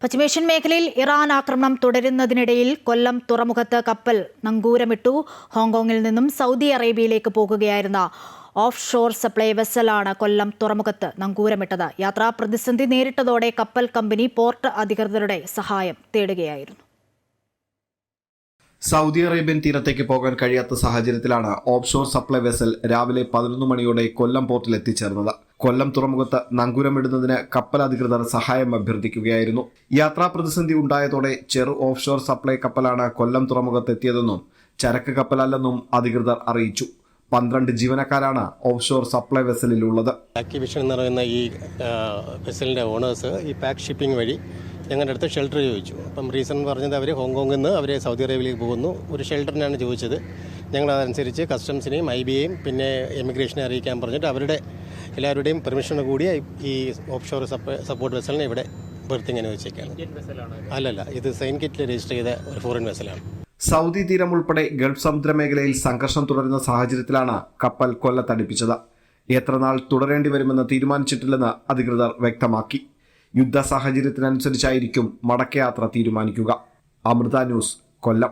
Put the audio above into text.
പശ്ചിമേഷ്യൻ മേഖലയിൽ ഇറാൻ ആക്രമണം തുടരുന്നതിനിടയിൽ കൊല്ലം തുറമുഖത്ത് കപ്പൽ നങ്കൂരമിട്ടു. ഹോങ്കോങ്ങിൽ നിന്നും സൗദി അറേബ്യയിലേക്ക് പോകുകയായിരുന്ന ഓഫ് ഷോർ സപ്ലൈ വെസലാണ് കൊല്ലം തുറമുഖത്ത് നങ്കൂരമിട്ടത്. യാത്രാ പ്രതിസന്ധി നേരിട്ടതോടെ കപ്പൽ കമ്പനി പോർട്ട് അധികൃതരുടെ സഹായം തേടുകയായിരുന്നു. സൗദി അറേബ്യൻ തീരത്തേക്ക് പോകാൻ കഴിയാത്ത സാഹചര്യത്തിലാണ് ഓഫ് ഷോർ സപ്ലൈ വെസൽ രാവിലെ 11 മണിയോടെ കൊല്ലം പോർട്ടിൽ എത്തിച്ചേർന്നത്. കൊല്ലം തുറമുഖത്ത് നങ്കൂരമിടുന്നതിന് കപ്പൽ അധികൃതർ സഹായം അഭ്യർത്ഥിക്കുകയായിരുന്നു. യാത്രാ പ്രതിസന്ധി ഉണ്ടായതോടെ ചെറു ഓഫ് ഷോർ സപ്ലൈ കപ്പലാണ് കൊല്ലം തുറമുഖത്ത് എത്തിയതെന്നും ചരക്ക് കപ്പലല്ലെന്നും അധികൃതർ അറിയിച്ചു. 12 ജീവനക്കാരാണ് ഓഫ് ഷോർ സപ്ലൈ വെസലിലുള്ളത്. ആക്ടിവിഷൻ എന്ന് പറയുന്ന ഈ വെസലിൻ്റെ ഓണേഴ്സ് ഈ പാക്ക് ഷിപ്പിംഗ് വഴി ഞങ്ങളുടെ അടുത്ത് ഷെൽട്ടർ ചോദിച്ചു. അപ്പം റീസൺ പറഞ്ഞത് അവർ ഹോങ്കോങ്ങിൽ നിന്ന് അവർ സൗദി അറേബ്യയിലേക്ക് പോകുന്നു, ഒരു ഷെൽട്ടറിനാണ് ചോദിച്ചത്. ഞങ്ങൾ അതനുസരിച്ച് കസ്റ്റംസിനെയും IBയെയും പിന്നെ എമിഗ്രേഷനെ അറിയിക്കാൻ പറഞ്ഞിട്ട് അവരുടെ എല്ലാവരുടെയും പെർമിഷന് കൂടി ഈ ഓഫ് ഷോർ സപ്പോർട്ട് വെസലിനെ ഇവിടെ ബെർത്തിങ് അനുവദിച്ചേക്കാണ്. അല്ലല്ല, ഇത് സൈൻ കിറ്റിൽ രജിസ്റ്റർ ചെയ്ത ഒരു ഫോറിൻ വെസലാണ്. സൗദി തീരം ഉൾപ്പെടെ ഗൾഫ് സമുദ്ര മേഖലയിൽ സംഘർഷം തുടരുന്ന സാഹചര്യത്തിലാണ് കപ്പൽ കൊല്ലത്തടിപ്പിച്ചത്. എത്ര നാൾ തുടരേണ്ടി വരുമെന്ന് തീരുമാനിച്ചിട്ടില്ലെന്ന് അധികൃതർ വ്യക്തമാക്കി. യുദ്ധ സാഹചര്യത്തിനനുസരിച്ചായിരിക്കും മടക്കയാത്ര തീരുമാനിക്കുക. അമൃത ന്യൂസ്, കൊല്ലം.